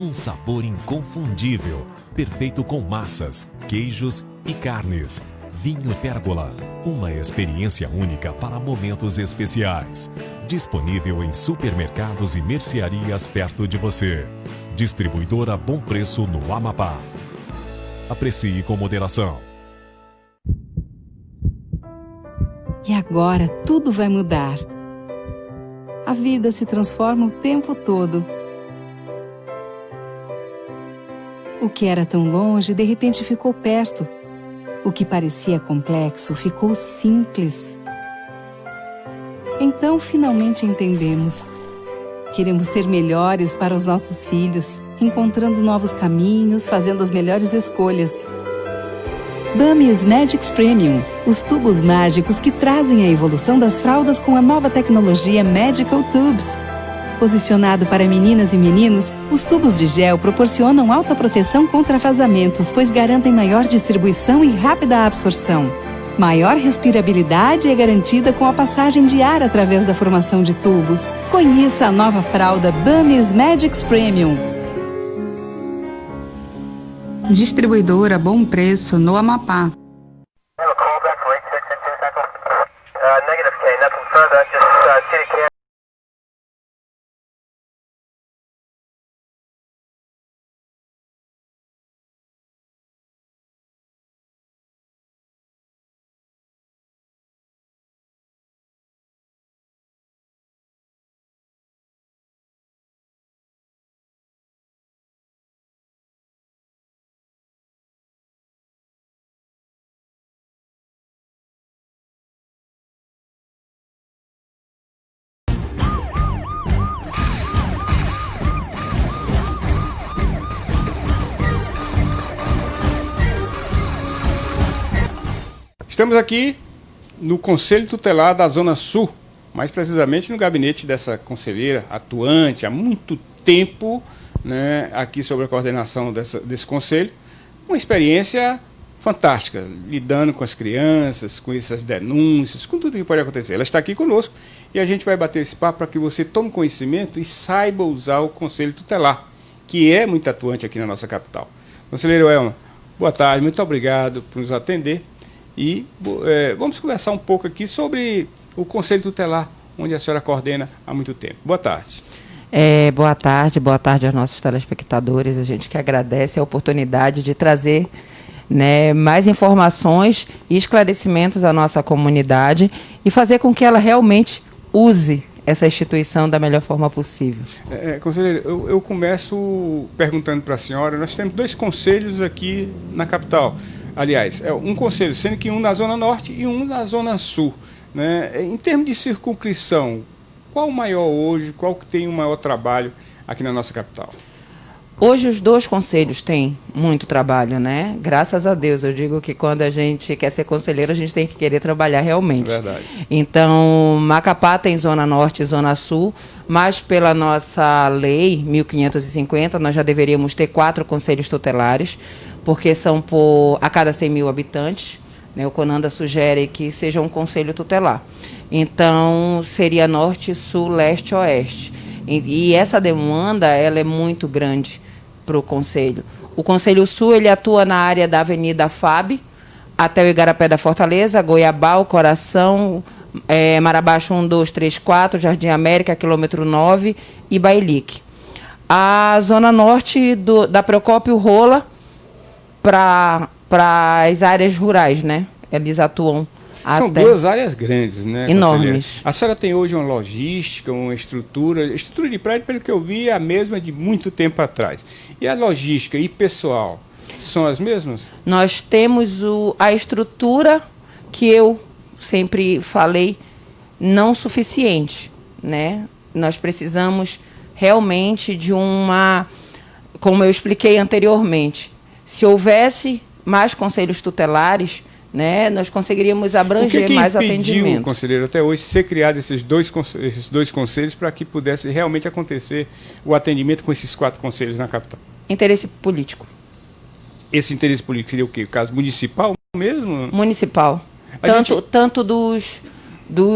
Um sabor inconfundível, perfeito com massas, queijos e carnes. Vinho Pérgola, uma experiência única para momentos especiais. Disponível em supermercados e mercearias perto de você. Distribuidora Bom Preço no Amapá. Aprecie com moderação. E agora tudo vai mudar. A vida se transforma o tempo todo. O que era tão longe, de repente ficou perto. O que parecia complexo, ficou simples. Então, finalmente entendemos. Queremos ser melhores para os nossos filhos, encontrando novos caminhos, fazendo as melhores escolhas. Bami's Magics Premium, os tubos mágicos que trazem a evolução das fraldas com a nova tecnologia Magical Tubes. Posicionado para meninas e meninos, os tubos de gel proporcionam alta proteção contra vazamentos, pois garantem maior distribuição e rápida absorção. Maior respirabilidade é garantida com a passagem de ar através da formação de tubos. Conheça a nova fralda Bami's Magics Premium. Distribuidora Bom Preço no Amapá. Estamos aqui no Conselho Tutelar da Zona Sul, mais precisamente no gabinete dessa conselheira atuante há muito tempo, né, aqui sobre a coordenação desse conselho. Uma experiência fantástica, lidando com as crianças, com essas denúncias, com tudo que pode acontecer. Ela está aqui conosco e a gente vai bater esse papo para que você tome conhecimento e saiba usar o Conselho Tutelar, que é muito atuante aqui na nossa capital. Conselheiro Elma, boa tarde, muito obrigado por nos atender. E vamos conversar um pouco aqui sobre o Conselho Tutelar, onde a senhora coordena há muito tempo. Boa tarde. Boa tarde aos nossos telespectadores. A gente que agradece a oportunidade de trazer, né, mais informações e esclarecimentos à nossa comunidade e fazer com que ela realmente use essa instituição da melhor forma possível. Conselheiro, eu começo perguntando para a senhora, nós temos 2 conselhos aqui na capital. Aliás, um conselho, sendo que um na Zona Norte e um na Zona Sul, né? Em termos de circunscrição, qual o maior hoje, qual que tem o maior trabalho aqui na nossa capital? Hoje os 2 conselhos têm muito trabalho, né? Graças a Deus, eu digo que quando a gente quer ser conselheiro, a gente tem que querer trabalhar realmente. Verdade. Então, Macapá tem Zona Norte e Zona Sul, mas pela nossa lei 1550, nós já deveríamos ter 4 conselhos tutelares, porque são a cada 100 mil habitantes, né? O CONANDA sugere que seja um conselho tutelar. Então, seria Norte, Sul, Leste, Oeste. E essa demanda ela é muito grande para o Conselho. O Conselho Sul ele atua na área da Avenida FAB, até o Igarapé da Fortaleza, Goiabal, Coração, Marabaixo 1, 2, 3, 4, Jardim América, quilômetro 9 e Bailique. A Zona Norte da Procópio Rola para as áreas rurais, né? Eles atuam São 2 áreas grandes, né? Enormes. A senhora tem hoje uma logística, uma estrutura de prédio, pelo que eu vi, é a mesma de muito tempo atrás. E a logística e pessoal são as mesmas? Nós temos a estrutura que eu sempre falei não suficiente, né? Nós precisamos realmente de como eu expliquei anteriormente, se houvesse mais conselhos tutelares, né, nós conseguiríamos abranger mais atendimento. O que impediu, conselheiro, até hoje, ser criado esses dois conselhos para que pudesse realmente acontecer o atendimento com esses 4 conselhos na capital? Interesse político. Esse interesse político seria o quê? O caso municipal mesmo? Municipal. Tanto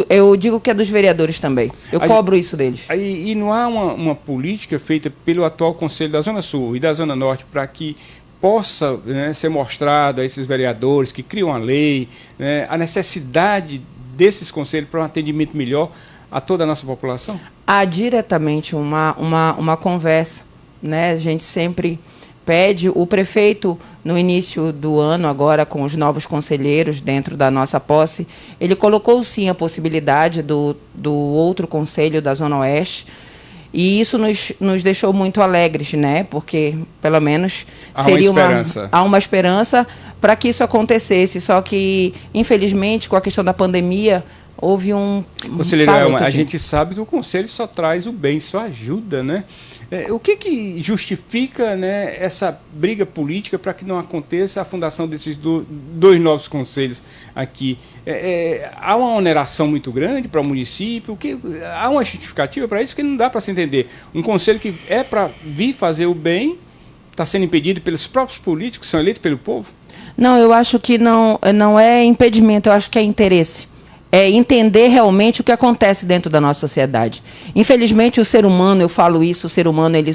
Eu digo que é dos vereadores também. Eu cobro isso deles. E não há uma política feita pelo atual Conselho da Zona Sul e da Zona Norte para que possa, né, ser mostrado a esses vereadores que criam a lei, né, a necessidade desses conselhos para um atendimento melhor a toda a nossa população? Há diretamente uma conversa, né? A gente sempre pede, o prefeito, no início do ano, agora com os novos conselheiros dentro da nossa posse, ele colocou sim a possibilidade do outro conselho da Zona Oeste, e isso nos deixou muito alegres, né? Porque, pelo menos, há uma esperança para que isso acontecesse. Só que, infelizmente, com a questão da pandemia, houve Conselheiro Elma, a gente sabe que o Conselho só traz o bem, só ajuda, né? O que justifica, né, essa briga política para que não aconteça a fundação desses dois novos conselhos aqui? Há uma oneração muito grande para o município? Há uma justificativa para isso que não dá para se entender. Um conselho que é para vir fazer o bem está sendo impedido pelos próprios políticos que são eleitos pelo povo? Não, eu acho que não é impedimento, eu acho que é interesse. É entender realmente o que acontece dentro da nossa sociedade. Infelizmente, o ser humano, eu falo isso, o ser humano ele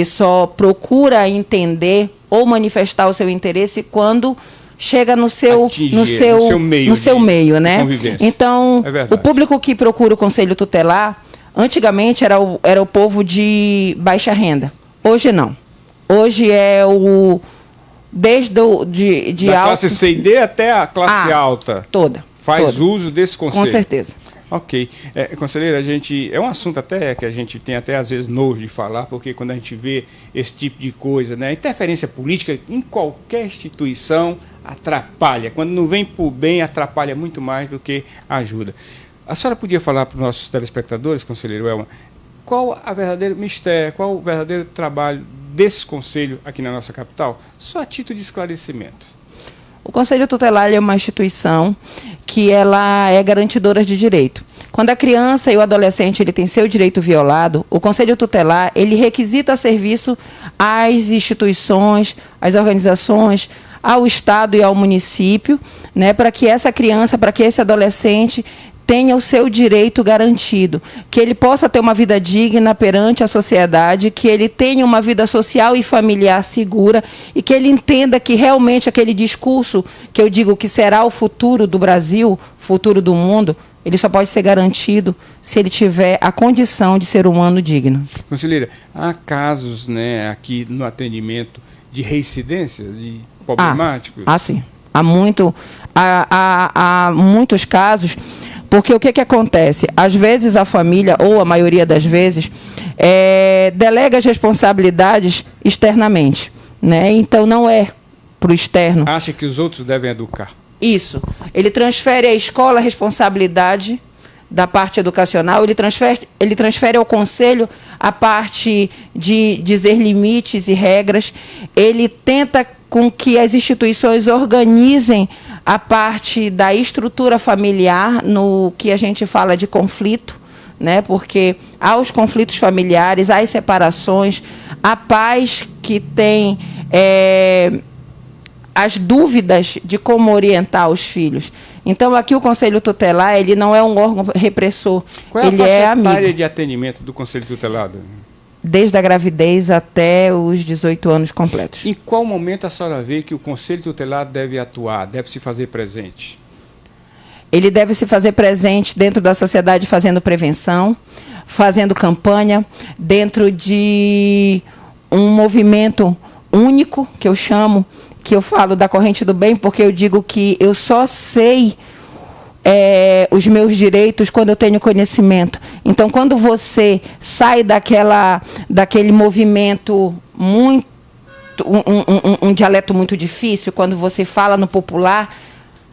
só procura entender ou manifestar o seu interesse quando chega no seu meio, né? Convivência. Então, o público que procura o Conselho Tutelar, antigamente era o povo de baixa renda. Hoje não. Hoje é desde da classe C e D até a classe alta. Toda. Faz uso desse conselho. Com certeza. Ok. Conselheira, é um assunto até que a gente tem até às vezes nojo de falar, porque quando a gente vê esse tipo de coisa, né, interferência política em qualquer instituição atrapalha. Quando não vem por bem, atrapalha muito mais do que ajuda. A senhora podia falar para os nossos telespectadores, conselheiro Elma, qual o verdadeiro mistério, qual o verdadeiro trabalho desse conselho aqui na nossa capital? Só a título de esclarecimento. O Conselho Tutelar é uma instituição que ela é garantidora de direito. Quando a criança e o adolescente ele tem seu direito violado, o Conselho Tutelar ele requisita serviço às instituições, às organizações, ao Estado e ao município, né, para que essa criança, para que esse adolescente tenha o seu direito garantido, que ele possa ter uma vida digna perante a sociedade, que ele tenha uma vida social e familiar segura e que ele entenda que realmente aquele discurso que eu digo que será o futuro do Brasil, futuro do mundo, ele só pode ser garantido se ele tiver a condição de ser humano digno. Conselheira, há casos, né, aqui no atendimento de reincidência, de problemáticos? Sim. Há muitos casos. Porque o que acontece? Às vezes a família, ou a maioria das vezes, delega as responsabilidades externamente, né? Então não é para o externo. Acha que os outros devem educar. Isso. Ele transfere à escola a responsabilidade da parte educacional, ele transfere ao conselho a parte de dizer limites e regras, ele tenta com que as instituições organizem a parte da estrutura familiar no que a gente fala de conflito, né? Porque há os conflitos familiares, há as separações, há pais que têm as dúvidas de como orientar os filhos. Então, aqui o Conselho Tutelar, ele não é um órgão repressor, Qual é a faixa etária de atendimento do Conselho Tutelado? Desde a gravidez até os 18 anos completos. Em qual momento a senhora vê que o Conselho Tutelado deve atuar, deve se fazer presente? Ele deve se fazer presente dentro da sociedade, fazendo prevenção, fazendo campanha, dentro de um movimento único, que eu chamo, que eu falo da corrente do bem, porque eu digo que eu só sei os meus direitos quando eu tenho conhecimento. Então, quando você sai daquele movimento muito, um dialeto muito difícil, quando você fala no popular,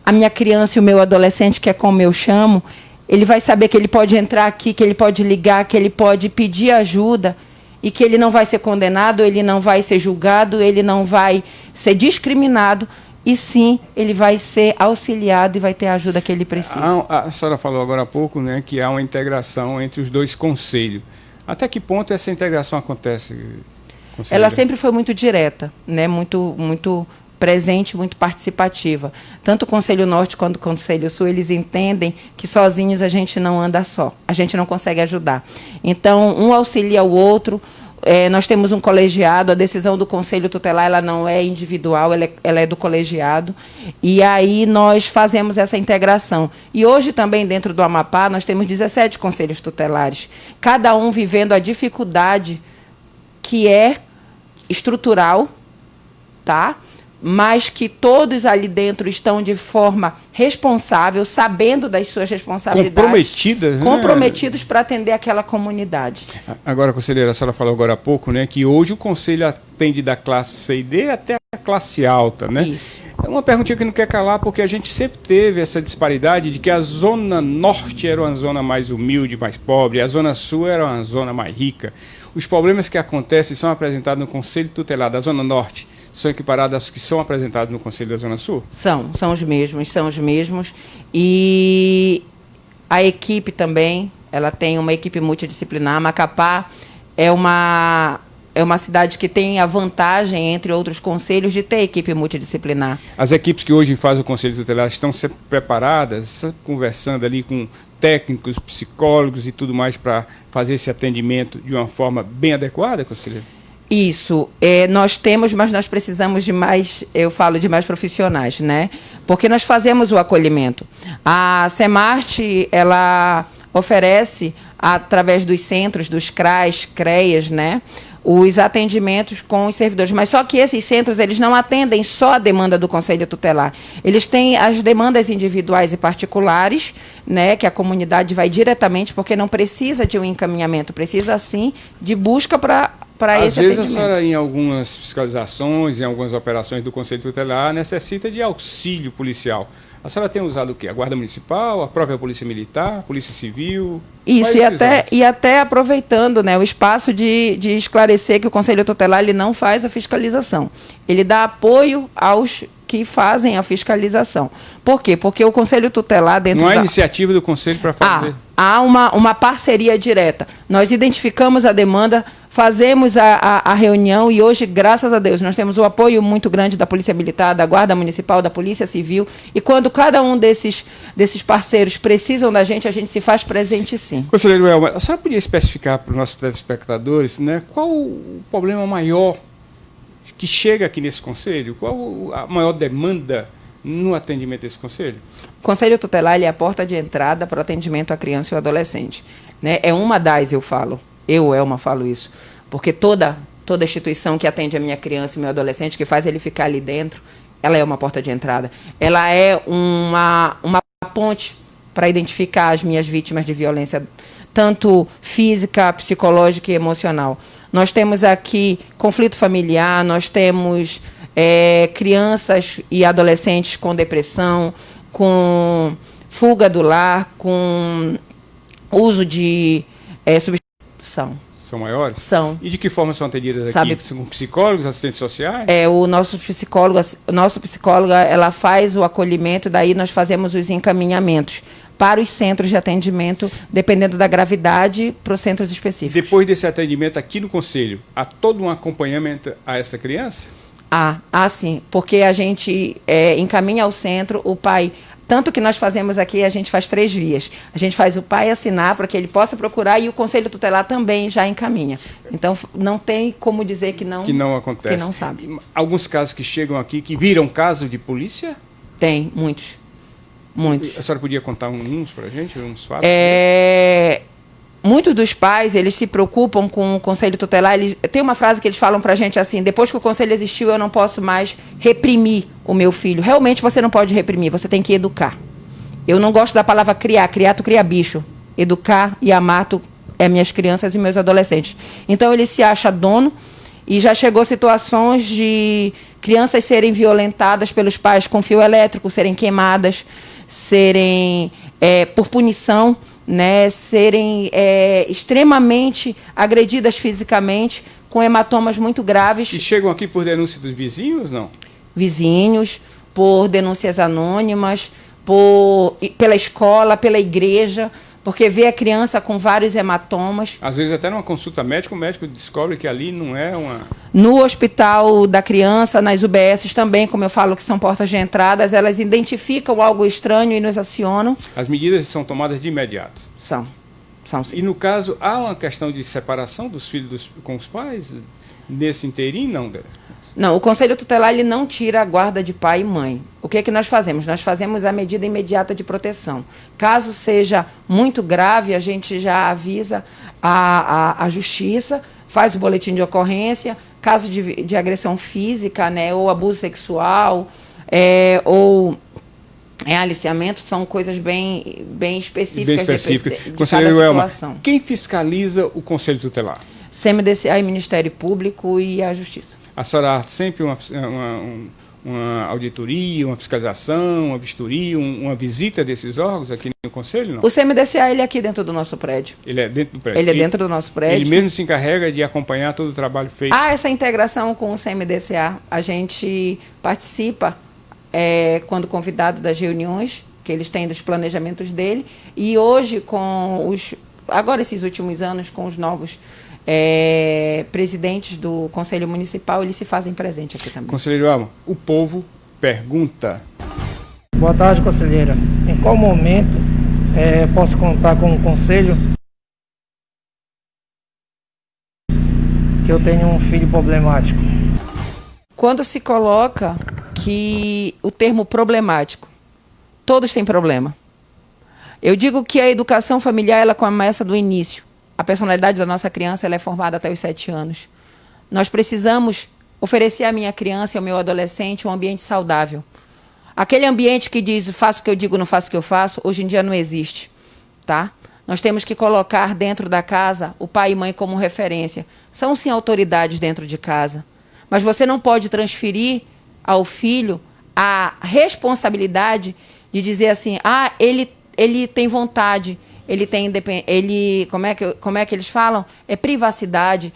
a minha criança e o meu adolescente, que é como eu chamo, ele vai saber que ele pode entrar aqui, que ele pode ligar, que ele pode pedir ajuda e que ele não vai ser condenado, ele não vai ser julgado, ele não vai ser discriminado, e sim, ele vai ser auxiliado e vai ter a ajuda que ele precisa. A senhora falou agora há pouco, né, que há uma integração entre os dois conselhos. Até que ponto essa integração acontece, conselheira? Ela sempre foi muito direta, né, muito presente, muito participativa. Tanto o Conselho Norte quanto o Conselho Sul, eles entendem que sozinhos a gente não anda só, a gente não consegue ajudar. Então, um auxilia o outro. Nós temos um colegiado, a decisão do Conselho Tutelar ela não é individual, ela é do colegiado, e aí nós fazemos essa integração. E hoje também, dentro do Amapá, nós temos 17 conselhos tutelares, cada um vivendo a dificuldade que é estrutural, tá? Mas que todos ali dentro estão de forma responsável, sabendo das suas responsabilidades. Comprometidos para atender aquela comunidade. Agora, conselheira, a senhora falou agora há pouco, né, que hoje o conselho atende da classe C e D até a classe alta, né? Isso. É uma perguntinha que não quer calar, porque a gente sempre teve essa disparidade de que a Zona Norte era uma zona mais humilde, mais pobre, a Zona Sul era uma zona mais rica. Os problemas que acontecem são apresentados no Conselho Tutelar da Zona Norte, são equiparados aos que são apresentados no Conselho da Zona Sul? São os mesmos. E a equipe também, ela tem uma equipe multidisciplinar. Macapá é uma cidade que tem a vantagem, entre outros conselhos, de ter equipe multidisciplinar. As equipes que hoje fazem o Conselho Tutelar estão sempre preparadas, conversando ali com técnicos, psicólogos e tudo mais para fazer esse atendimento de uma forma bem adequada, conselheiro? Isso, nós temos, mas nós precisamos de mais, eu falo de mais profissionais, né? Porque nós fazemos o acolhimento. A Semarte, ela oferece, através dos centros, dos CRAs, CREAs, né? Os atendimentos com os servidores. Mas só que esses centros, eles não atendem só a demanda do Conselho Tutelar. Eles têm as demandas individuais e particulares, né, que a comunidade vai diretamente, porque não precisa de um encaminhamento, precisa, sim, de busca para esse atendimento. Às vezes, a senhora, em algumas fiscalizações, em algumas operações do Conselho Tutelar, necessita de auxílio policial. A senhora tem usado o quê? A Guarda Municipal, a própria Polícia Militar, a Polícia Civil? Isso, e até aproveitando, né, o espaço de esclarecer que o Conselho Tutelar ele não faz a fiscalização. Ele dá apoio aos que fazem a fiscalização. Por quê? Porque o Conselho Tutelar... Não há iniciativa do Conselho para fazer? Há uma parceria direta. Nós identificamos a demanda, fazemos a reunião e hoje, graças a Deus, nós temos o apoio muito grande da Polícia Militar, da Guarda Municipal, da Polícia Civil. E quando cada um desses parceiros precisam da gente, a gente se faz presente, sim. Conselheiro Elma, a senhora podia especificar para os nossos telespectadores, né, qual o problema maior que chega aqui nesse conselho? Qual a maior demanda no atendimento desse conselho? O Conselho Tutelar ele é a porta de entrada para o atendimento à criança e ao adolescente, né? É uma das, Elma, falo isso, porque toda instituição que atende a minha criança e meu adolescente, que faz ele ficar ali dentro, ela é uma porta de entrada. Ela é uma ponte para identificar as minhas vítimas de violência, tanto física, psicológica e emocional. Nós temos aqui conflito familiar, nós temos crianças e adolescentes com depressão, com fuga do lar, com uso de substituição. São maiores? São. E de que forma são atendidas aqui? São psicólogos, assistentes sociais? O nosso psicóloga, ela faz o acolhimento, daí nós fazemos os encaminhamentos para os centros de atendimento, dependendo da gravidade, para os centros específicos. Depois desse atendimento aqui no Conselho, há todo um acompanhamento a essa criança? Sim, porque a gente encaminha ao centro, o pai... Tanto que nós fazemos aqui, a gente faz 3 vias. A gente faz o pai assinar para que ele possa procurar e o Conselho Tutelar também já encaminha. Então, não tem como dizer que não acontece. Que não sabe. E alguns casos que chegam aqui, que viram caso de polícia? Tem, muitos. A senhora podia contar uns para a gente, uns fatos? Muitos dos pais, eles se preocupam com o Conselho Tutelar. Tem uma frase que eles falam para a gente assim: depois que o Conselho existiu, eu não posso mais reprimir o meu filho. Realmente, você não pode reprimir, você tem que educar. Eu não gosto da palavra criar. Criar, tu cria bicho. Educar e amar, tu minhas crianças e meus adolescentes. Então, ele se acha dono e já chegou situações de crianças serem violentadas pelos pais com fio elétrico, serem queimadas, serem por punição, né, serem extremamente agredidas fisicamente, com hematomas muito graves. E chegam aqui por denúncia dos vizinhos, não? Vizinhos, por denúncias anônimas, pela escola, pela igreja, porque vê a criança com vários hematomas. Às vezes até numa consulta médica, o médico descobre que ali não é uma... No hospital da criança, nas UBSs também, como eu falo que são portas de entradas, elas identificam algo estranho e nos acionam. As medidas são tomadas de imediato. São sim. E no caso, há uma questão de separação dos filhos com os pais? Nesse inteirinho, não? Não, o Conselho Tutelar ele não tira a guarda de pai e mãe. O que é que nós fazemos? Nós fazemos a medida imediata de proteção. Caso seja muito grave, a gente já avisa a justiça, faz o boletim de ocorrência. Caso de agressão física, né, ou abuso sexual, ou aliciamento, são coisas bem específicas. Bem específicas. De Conselheiro cada Elma, situação. quem fiscaliza o Conselho Tutelar? CMDCA e Ministério Público e a Justiça. A senhora há sempre uma auditoria, uma fiscalização, uma vistoria, uma visita desses órgãos aqui no Conselho? Não? O CMDCA ele é aqui dentro do nosso prédio. Ele é dentro do prédio? Ele é dentro do nosso prédio. Ele mesmo se encarrega de acompanhar todo o trabalho feito? Há essa integração com o CMDCA. A gente participa quando convidado das reuniões que eles têm dos planejamentos dele. E hoje, agora esses últimos anos, com os novos presidentes do Conselho Municipal, eles se fazem presente aqui também. Conselheiro Elma, o povo pergunta. Boa tarde, conselheira. Em qual momento posso contar com o conselho que eu tenho um filho problemático? Quando se coloca que o termo problemático, todos têm problema. Eu digo que a educação familiar ela começa do início. A personalidade da nossa criança ela é formada até os 7 anos. Nós precisamos oferecer à minha criança e ao meu adolescente um ambiente saudável. Aquele ambiente que diz faço o que eu digo, não faço o que eu faço, hoje em dia não existe. Tá? Nós temos que colocar dentro da casa o pai e mãe como referência. São sim autoridades dentro de casa. Mas você não pode transferir ao filho a responsabilidade de dizer assim, ele tem vontade, ele tem como é que eles falam? É privacidade.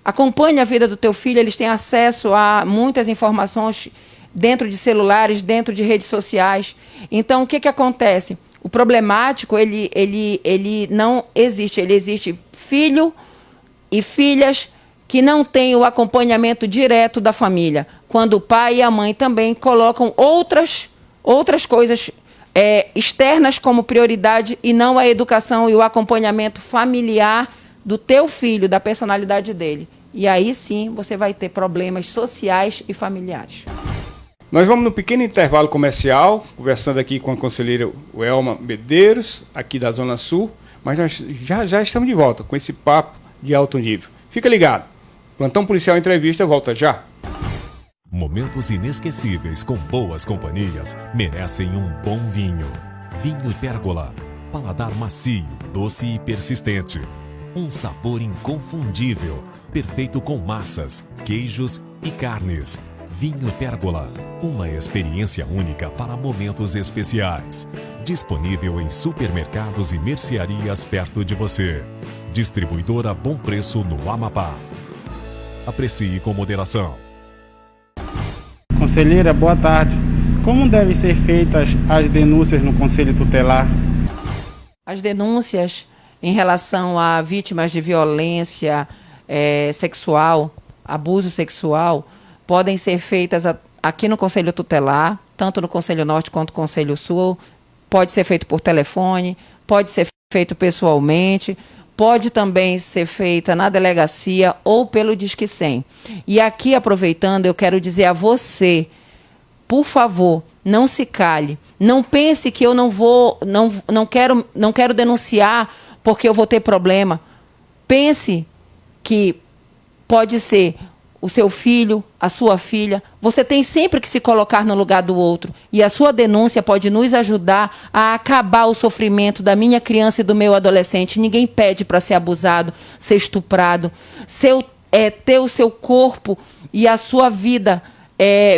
Acompanhe a vida do teu filho, eles têm acesso a muitas informações dentro de celulares, dentro de redes sociais. Então, o que acontece? O problemático, ele não existe. Ele existe filho e filhas que não têm o acompanhamento direto da família. Quando o pai e a mãe também colocam outras coisas externas como prioridade e não a educação e o acompanhamento familiar do teu filho, da personalidade dele. E aí sim você vai ter problemas sociais e familiares. Nós vamos no pequeno intervalo comercial, conversando aqui com a conselheira Elma Medeiros, aqui da Zona Sul, mas nós já estamos de volta com esse papo de alto nível. Fica ligado. Plantão Policial Entrevista volta já. Momentos inesquecíveis com boas companhias merecem um bom vinho. Vinho Pérgola. Paladar macio, doce e persistente. Um sabor inconfundível, perfeito com massas, queijos e carnes. Vinho Pérgola. Uma experiência única para momentos especiais. Disponível em supermercados e mercearias perto de você. Distribuidora Bom Preço no Amapá. Aprecie com moderação. Conselheira, boa tarde. Como devem ser feitas as denúncias no Conselho Tutelar? As denúncias em relação a vítimas de violência sexual, abuso sexual, podem ser feitas aqui no Conselho Tutelar, tanto no Conselho Norte quanto no Conselho Sul. Pode ser feito por telefone, pode ser feito pessoalmente, pode também ser feita na delegacia ou pelo Disque 100. E aqui, aproveitando, eu quero dizer a você, por favor, não se cale. Não pense que eu não quero denunciar porque eu vou ter problema. Pense que pode ser o seu filho, a sua filha. Você tem sempre que se colocar no lugar do outro. E a sua denúncia pode nos ajudar a acabar o sofrimento da minha criança e do meu adolescente. Ninguém pede para ser abusado, ser estuprado, ter o seu corpo e a sua vida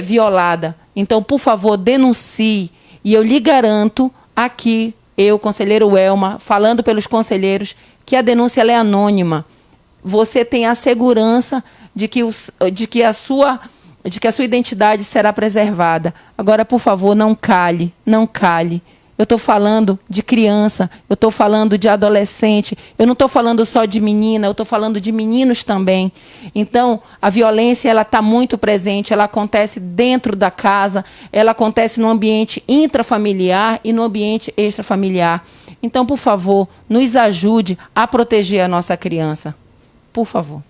violada. Então, por favor, denuncie. E eu lhe garanto aqui, eu, conselheiro Elma, falando pelos conselheiros, que a denúncia ela é anônima. Você tem a segurança de que a sua identidade será preservada. Agora, por favor, não cale, não cale. eu estou falando de criança, eu estou falando de adolescente, eu não estou falando só de menina, eu estou falando de meninos também. Então, a violência ela está muito presente, ela acontece dentro da casa, ela acontece no ambiente intrafamiliar e no ambiente extrafamiliar. Então, por favor, nos ajude a proteger a nossa criança. Por favor.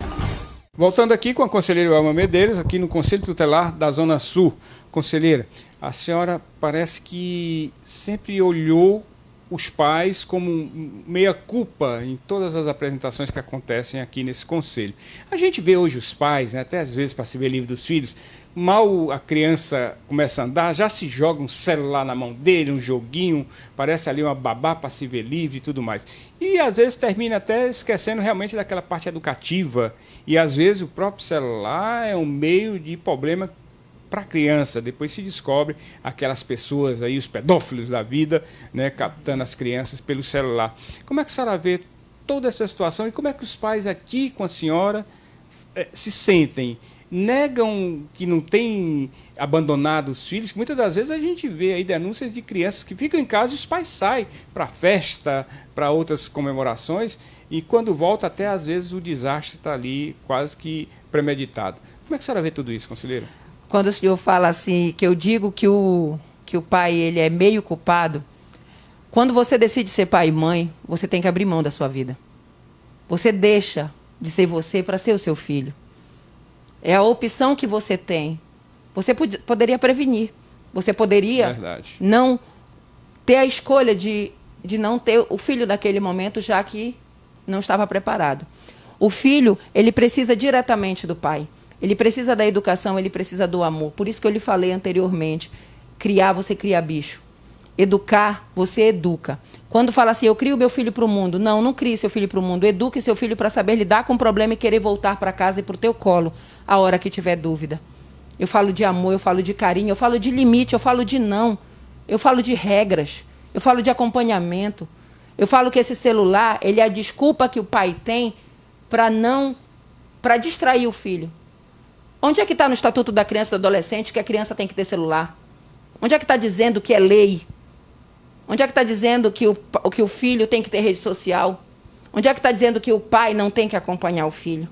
Voltando aqui com a conselheira Elma Medeiros, aqui no Conselho Tutelar da Zona Sul. Conselheira, a senhora parece que sempre olhou os pais como meia-culpa em todas as apresentações que acontecem aqui nesse conselho. A gente vê hoje os pais, né, até às vezes para se ver livre dos filhos, mal a criança começa a andar, já se joga um celular na mão dele, um joguinho, parece ali uma babá para se ver livre e tudo mais. E às vezes termina até esquecendo realmente daquela parte educativa. E às vezes o próprio celular é um meio de problema para a criança. Depois se descobre aquelas pessoas aí, os pedófilos da vida, né, captando as crianças pelo celular. Como é que a senhora vê toda essa situação e como é que os pais aqui com a senhora se sentem? Negam que não têm abandonado os filhos? Muitas das vezes a gente vê aí denúncias de crianças que ficam em casa e os pais saem para festa, para outras comemorações, e quando volta até às vezes o desastre está ali quase que premeditado. Como é que a senhora vê tudo isso, conselheira? Quando o senhor fala assim, que eu digo que o pai ele é meio culpado, quando você decide ser pai e mãe, você tem que abrir mão da sua vida. Você deixa de ser você para ser o seu filho. É a opção que você tem. Você poderia prevenir. Você poderia não ter a escolha de não ter o filho naquele momento, já que não estava preparado. O filho, ele precisa diretamente do pai. Ele precisa da educação, ele precisa do amor. Por isso que eu lhe falei anteriormente. Criar, você cria bicho. Educar, você educa. Quando fala assim, eu crio meu filho para o mundo. Não, não crie seu filho para o mundo. Eduque seu filho para saber lidar com o problema e querer voltar para casa e para o teu colo a hora que tiver dúvida. Eu falo de amor, eu falo de carinho, eu falo de limite, eu falo de não. Eu falo de regras, eu falo de acompanhamento. Eu falo que esse celular, ele é a desculpa que o pai tem para distrair o filho. Onde é que está no Estatuto da Criança e do Adolescente que a criança tem que ter celular? Onde é que está dizendo que é lei? Onde é que está dizendo que o filho tem que ter rede social? Onde é que está dizendo que o pai não tem que acompanhar o filho?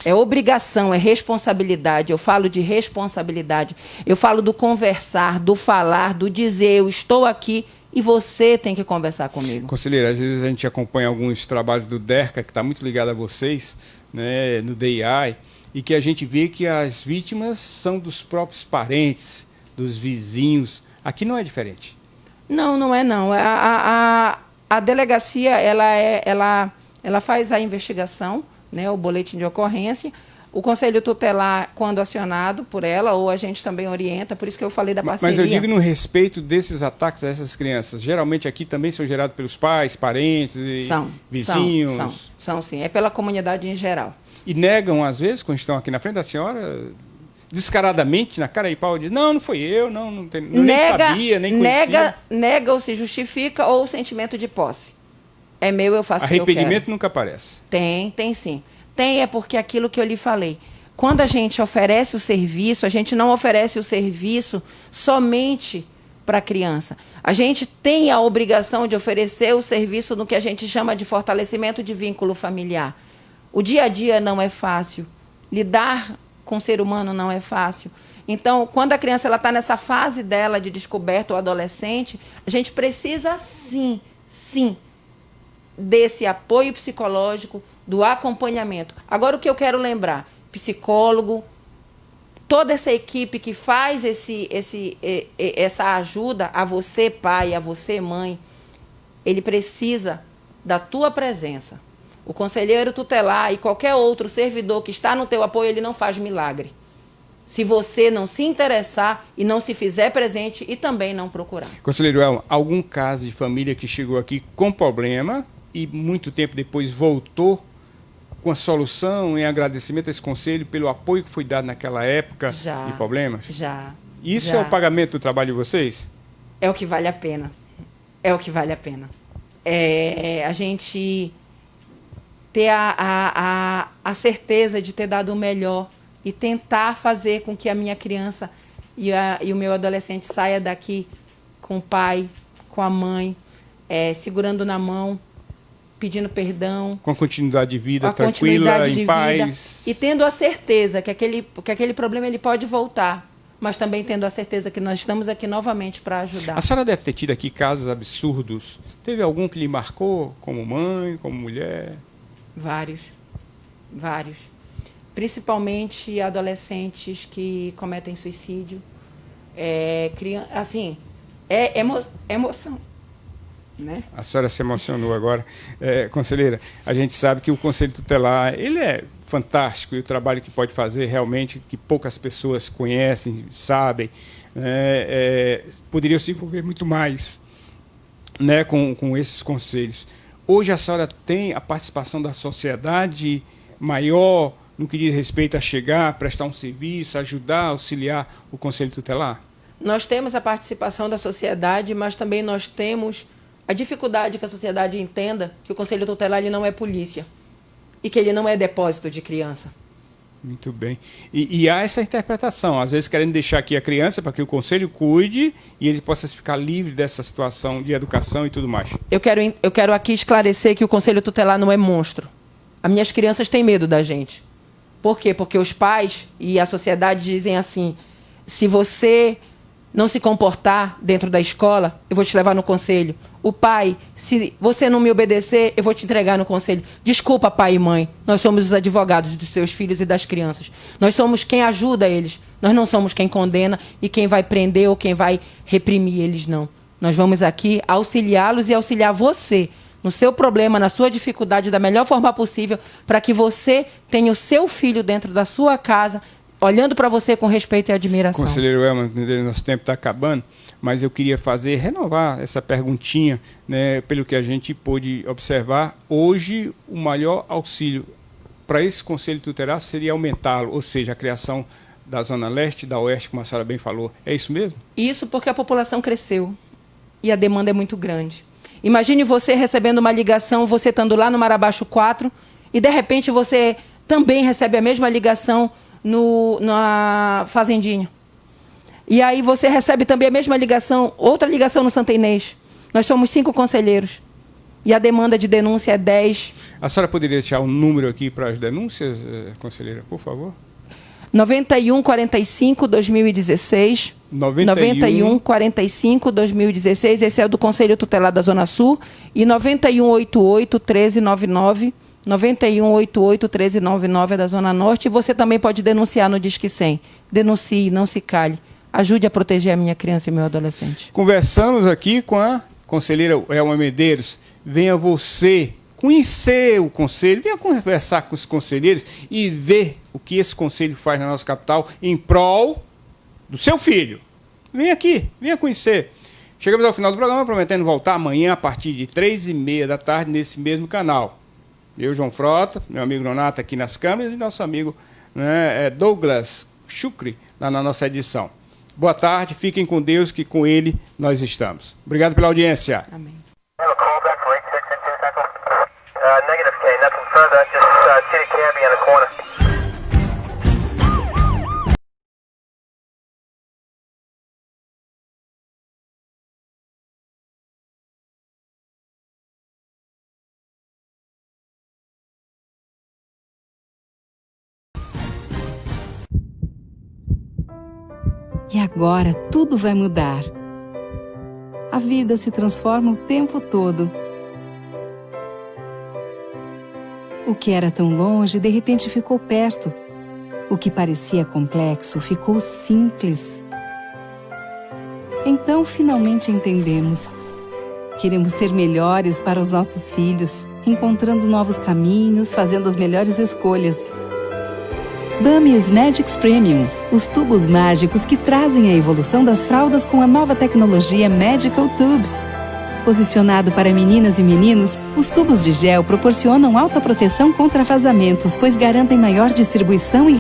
É obrigação, é responsabilidade. Eu falo de responsabilidade. Eu falo do conversar, do falar, do dizer, eu estou aqui e você tem que conversar comigo. Conselheira, às vezes a gente acompanha alguns trabalhos do DERCA, que está muito ligado a vocês, né, no DEI, e que a gente vê que as vítimas são dos próprios parentes, dos vizinhos. Aqui não é diferente. Não, não é não. A delegacia, ela faz a investigação, né, o boletim de ocorrência. O Conselho Tutelar, quando acionado por ela, ou a gente também orienta, por isso que eu falei da parceria. Mas eu digo no respeito desses ataques a essas crianças. Geralmente aqui também são gerados pelos pais, parentes, vizinhos? São sim. É pela comunidade em geral. E negam, às vezes, quando estão aqui na frente da senhora, descaradamente, na cara e pau, diz, não foi eu, nem sabia, nem conhecia. Nega ou se justifica, ou o sentimento de posse. É meu, eu faço o que eu quero. Arrependimento nunca aparece. Tem sim. Tem, é porque aquilo que eu lhe falei. Quando a gente oferece o serviço, a gente não oferece o serviço somente para a criança. A gente tem a obrigação de oferecer o serviço no que a gente chama de fortalecimento de vínculo familiar. O dia a dia não é fácil. Lidar com o ser humano não é fácil. Então, quando a criança está nessa fase dela de descoberta ou adolescente, a gente precisa, sim, desse apoio psicológico, do acompanhamento. Agora, o que eu quero lembrar, psicólogo, toda essa equipe que faz essa ajuda a você, pai, a você, mãe, ele precisa da tua presença. O conselheiro tutelar e qualquer outro servidor que está no teu apoio, ele não faz milagre. Se você não se interessar e não se fizer presente e também não procurar. Conselheiro Elma, algum caso de família que chegou aqui com problema e muito tempo depois voltou com a solução, em agradecimento a esse conselho pelo apoio que foi dado naquela época de problemas? Já. Isso é o pagamento do trabalho de vocês? É o que vale a pena. É o que vale a pena. A gente ter a certeza de ter dado o melhor e tentar fazer com que a minha criança e o meu adolescente saia daqui com o pai, com a mãe, segurando na mão, pedindo perdão. Com a continuidade de vida tranquila, em paz. E tendo a certeza que aquele problema ele pode voltar, mas também tendo a certeza que nós estamos aqui novamente para ajudar. A senhora deve ter tido aqui casos absurdos. Teve algum que lhe marcou como mãe, como mulher? Vários. Principalmente adolescentes que cometem suicídio. Assim, emoção. Né? A senhora se emocionou agora. Conselheira, a gente sabe que o Conselho Tutelar ele é fantástico e o trabalho que pode fazer realmente, que poucas pessoas conhecem, sabem, poderiam se envolver muito mais, né, com esses conselhos. Hoje a senhora tem a participação da sociedade maior no que diz respeito a chegar, prestar um serviço, ajudar, auxiliar o Conselho Tutelar? Nós temos a participação da sociedade, mas também nós temos a dificuldade que a sociedade entenda que o Conselho Tutelar ele não é polícia e que ele não é depósito de criança. Muito bem. E há essa interpretação, às vezes querendo deixar aqui a criança para que o Conselho cuide e ele possa ficar livre dessa situação de educação e tudo mais. Eu quero aqui esclarecer que o Conselho Tutelar não é monstro. As minhas crianças têm medo da gente. Por quê? Porque os pais e a sociedade dizem assim, se você não se comportar dentro da escola, eu vou te levar no conselho. O pai, se você não me obedecer, eu vou te entregar no conselho. Desculpa, pai e mãe, nós somos os advogados dos seus filhos e das crianças. Nós somos quem ajuda eles. Nós não somos quem condena e quem vai prender ou quem vai reprimir eles, não. Nós vamos aqui auxiliá-los e auxiliar você no seu problema, na sua dificuldade, da melhor forma possível, para que você tenha o seu filho dentro da sua casa, olhando para você com respeito e admiração. Conselheiro Elman, nosso tempo está acabando, mas eu queria renovar essa perguntinha, né, pelo que a gente pôde observar. Hoje, o maior auxílio para esse Conselho Tutelar seria aumentá-lo, ou seja, a criação da Zona Leste, da Oeste, como a senhora bem falou. É isso mesmo? Isso porque a população cresceu e a demanda é muito grande. Imagine você recebendo uma ligação, você estando lá no Marabaixo 4, e de repente você também recebe a mesma ligação na Fazendinha. E aí você recebe também a mesma ligação, outra ligação no Santa Inês. Nós somos 5 conselheiros. E a demanda de denúncia é 10. A senhora poderia deixar um número aqui para as denúncias, conselheira, por favor? 91 45 2016. 91 45 2016. Esse é o do Conselho Tutelar da Zona Sul. E 91 88 1399. 9188-1399 é da Zona Norte. E você também pode denunciar no Disque 100. Denuncie, não se cale. Ajude a proteger a minha criança e meu adolescente. Conversamos aqui com a conselheira Elma Medeiros. Venha você conhecer o conselho, venha conversar com os conselheiros e ver o que esse conselho faz na nossa capital em prol do seu filho. Venha aqui, venha conhecer. Chegamos ao final do programa, prometendo voltar amanhã a partir de 3h30 da tarde nesse mesmo canal. Eu, João Frota, meu amigo Nonato aqui nas câmeras e nosso amigo, né, Douglas Chucre lá na nossa edição. Boa tarde, fiquem com Deus, que com Ele nós estamos. Obrigado pela audiência. Amém. Negative K, nothing further, just Titty Cabby in the corner. E agora tudo vai mudar. A vida se transforma o tempo todo. O que era tão longe, de repente ficou perto. O que parecia complexo, ficou simples. Então, finalmente entendemos. Queremos ser melhores para os nossos filhos, encontrando novos caminhos, fazendo as melhores escolhas. Bami's Magics Premium, os tubos mágicos que trazem a evolução das fraldas com a nova tecnologia Magical Tubes. Posicionado para meninas e meninos, os tubos de gel proporcionam alta proteção contra vazamentos, pois garantem maior distribuição e